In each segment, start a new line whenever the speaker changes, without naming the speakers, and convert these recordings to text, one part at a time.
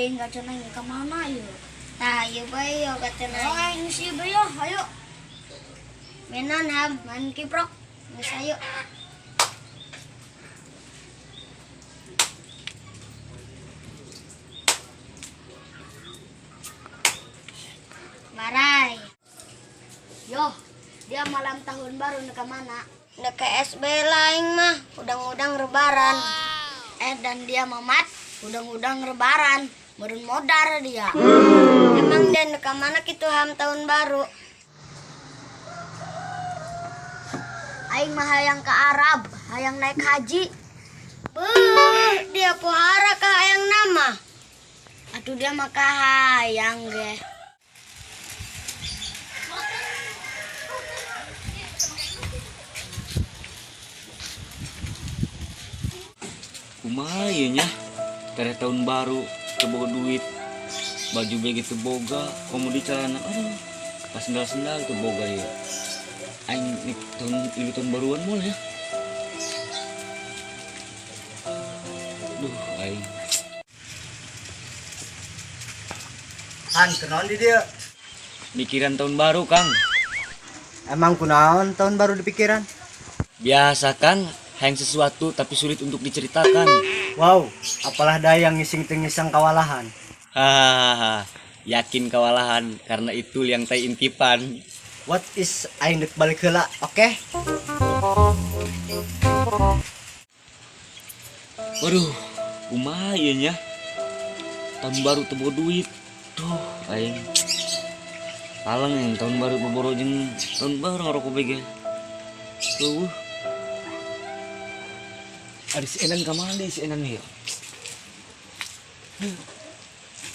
Aing gak cenah ke mana yuk?
Tah, ieu bae yo gateunan.
Oh, aing si beyo, ayo.
Menon ham, main kiprok. Geus ayo. Marai.
Yo, dia malam tahun baru ke mana?
Udah ke SB lain mah, udang-udang rebaran.
Dan dia mamat, udang-udang rebaran. Meureun modar dia.
Emang dan ke mana kitu ham tahun baru?
Aing mah hayang ke Arab, hayang naik haji.
Dia pohara ka hayang nama.
Atuh dia mah kahayang ge.
Kumaha ieu nya? Tere tahun baru teu duit. Baju begitu boga, komodi celana. Aduh. Pas sendal-sendal teu boga ieu. Aing tahun baruan moal ya. Duh, aing.
Han, kunaon di dia?
Mikiran tahun baru, Kang.
Emang kunaon tahun baru di pikiran?
Biasa, Kang. Hayang sesuatu tapi sulit untuk diceritakan.
Wow, apalah daya yang ngising-ngisang kawalahan.
Hahaha. Yakin kawalahan karena itu yang tai intipan.
What is aing dek balik heula, oke?
Waduh, kumaha ieu nya? Tahun baru teu boga duit. Duh, aing. Palang yang tahun baru boboro jeung tahun baru ngarokok bege. Tuh. Ada si Enan ka mana deui si Enan ieu?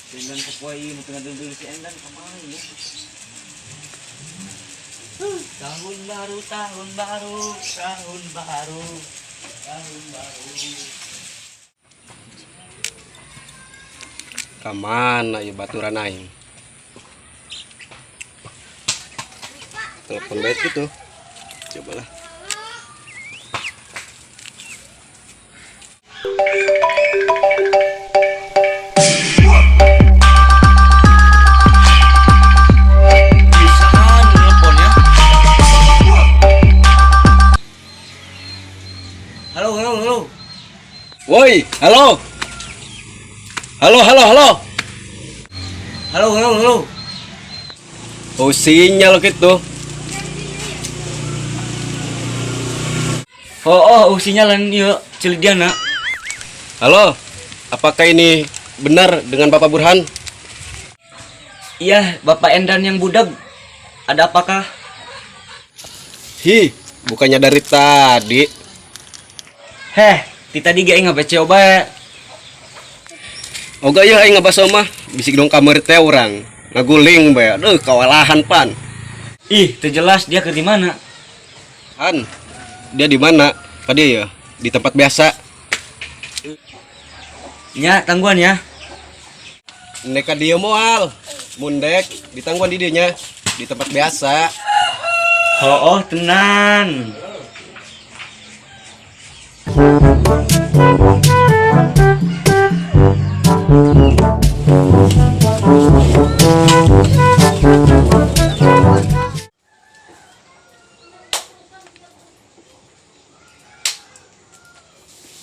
Si Enan kapoe nu tengah deui si Enan ka mana ieu? Tahun baru, tahun baru, tahun baru, tahun baru.
Kamana ya baturan aing? Telepon baik gitu. Cobalah.
Bisaan nelponnya. Halo, halo, halo.
Woi, halo. Halo, halo, halo.
Halo, halo, halo.
Oh, sinyal gitu.
Oh, sinyalan ieu Cilidiana.
Halo. Apakah ini benar dengan Bapak Burhan?
Iya, Bapak Endan yang budak. Ada apakah?
Hi, bukannya dari tadi.
Heh, ti tadi ge aing ngabece bae.
Oga ya aing ngabaso mah bisik dong kamar teh urang. Ngaguling bae. Aduh, kawalahan pan.
Ih, teu jelas dia ke di mana.
Han, dia di mana? Pak dia ya? Di tempat biasa.
Nya, tangguhan ya.
Neka dia moal. Mundek, ditangguhan di dianya. Di tempat biasa.
Oh, tenang.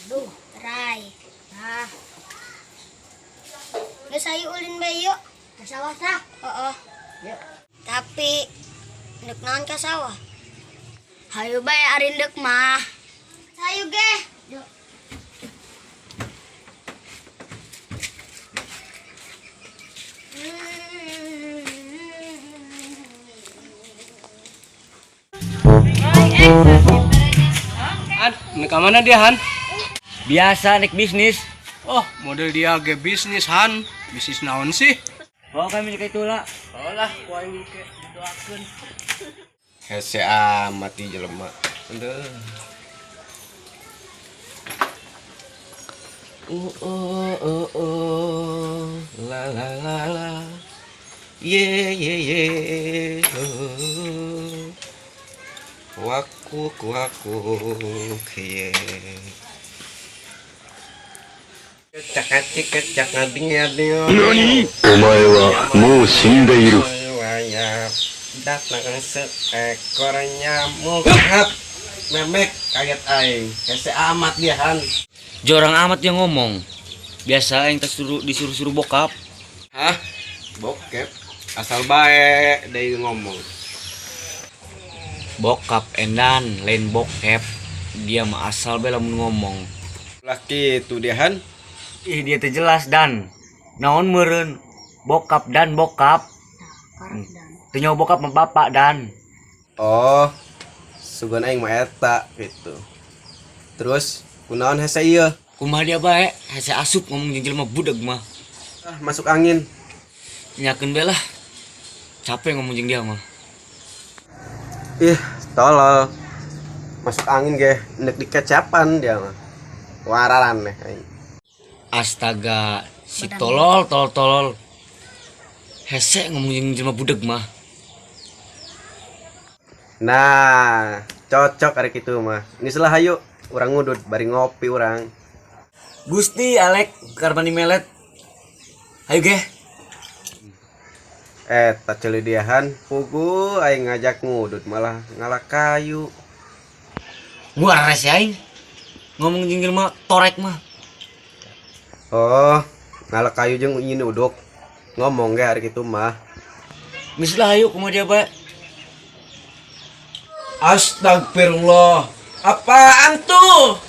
Duh, Rai. Nah. Geus ayo ulin bae yuk.
Ke sawah tah.
Heeh.
Yuk.
Tapi neuk naon ka sawah?
Hayu bae arindek mah.
Hayu ge.
Yuk.
Han, neka mana dia Han?
Biasa naik bisnis.
Oh, model dia ge bisnis Han. Bisnis naon sih?
Oh, kami kayak itulah.
Olah, ku aing ke didoakeun. Hese amat di jelema. Endeuh. La la la la. Ye ye ye. Wakuk ye. Kecak-kacik kecak ngading-ngading.
お前はもう死んでいる。
Datang seekor nyamuk. Hap, memek kaget aing. Kese amat dia han.
Jorang amat yang ngomong. Biasa yang disuruh-suruh bokap.
Hah? Bokep. Asal bae deui ngomong.
Bokap endan, lain bokep. Dia mah asal bela mun ngomong.
Laki itu dia han.
Ih dia teh jelas dan. Naon meureun? Bokap dan bokap. Teu nyawa bokap mah bapak dan.
Oh. Sugan aing mah eta gitu. Terus kunaon hese ieu?
Kumaha dia bae, hese asup ngomong jeung jelema budag mah.
Ah, masuk angin.
Nyakeun bela. Capek ngomong jeung dia mah.
Ih, tolol. Masuk angin ge, nek dikecapan dia mah. Wararan nih aing.
Astaga, si tolol. Hese ngomong jeung jelema budag mah.
Nah, cocok arek kitu mah. Geus lah hayu, urang ngudud bari ngopi urang.
Gusti Alek karbani melet. Hayu ge.
Tak celidiahan pugu aing ngajak ngudud malah ngalah kayu.
Gua rese aing. Ngomong jeung jelema torek mah.
Oh, ngalah kayu jeung nyin uduk. Ngomong ge arek kitu mah.
Geus lah hayu kumaha dia bae.
Astagfirullah. Apaan tuh?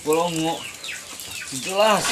Polongo. Jelas.